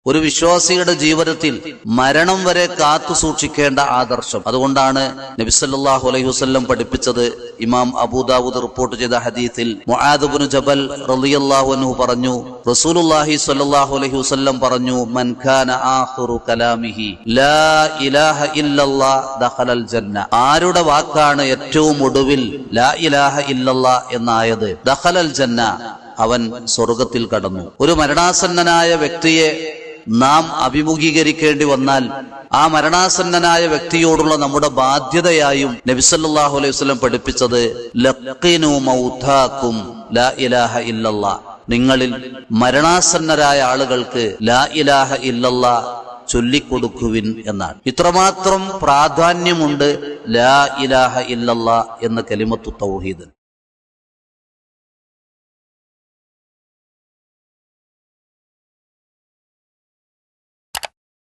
ഒരു വിശ്വാസിയുടെ ജീവിതത്തിൽ മരണം വരെ കാത്തു സൂക്ഷിക്കേണ്ട ആദർശം. അതുകൊണ്ടാണ് നബി സല്ലല്ലാഹു അലൈഹി വസല്ലം പഠിപ്പിച്ചത്. ഇമാം അബൂദാവൂദ് റിപ്പോർട്ട് ചെയ്ത ഹദീസിൽ മുആദ് ഇബ്നു ജബൽ റളിയല്ലാഹു അൻഹു പറഞ്ഞു, റസൂലുള്ളാഹി സ്വല്ലല്ലാഹു അലൈഹി വസല്ലം പറഞ്ഞു, മൻ കാന ആഖിറു കലാമിഹി ലാ ഇലാഹ ഇല്ലല്ലാഹ് ദഖലൽ ജന്ന. ആരുടെ വാക്കാണ് ഏറ്റവും ഒടുവിൽ ലാ ഇലാഹ ഇല്ലല്ലാഹ് എന്നായത്, ദഖലൽ ജന്ന, അവൻ സ്വർഗത്തിൽ കടന്നു. ഒരു മരണാസന്നനായ വ്യക്തിയെ നാം അഭിമുഖീകരിക്കേണ്ടി വന്നാൽ ആ മരണാസന്നനായ വ്യക്തിയോടുള്ള നമ്മുടെ ബാധ്യതയായും നബി സല്ലല്ലാഹു അലൈഹി വസല്ലം പഠിപ്പിച്ചത് ലഖിനു മൗതാകും ലാ ഇലാഹ ഇല്ലല്ലാഹ്. നിങ്ങളിൽ മരണാസന്നരായ ആളുകൾക്ക് ലാ ഇലാഹ ഇല്ലല്ലാഹ് ചൊല്ലിക്കൊടുക്കുവിൻ എന്നാണ്. ഇത്രമാത്രം പ്രാധാന്യമുണ്ട് ലാ ഇലാഹ ഇല്ലല്ലാഹ് എന്ന കലിമത്തു തൗഹീദ്.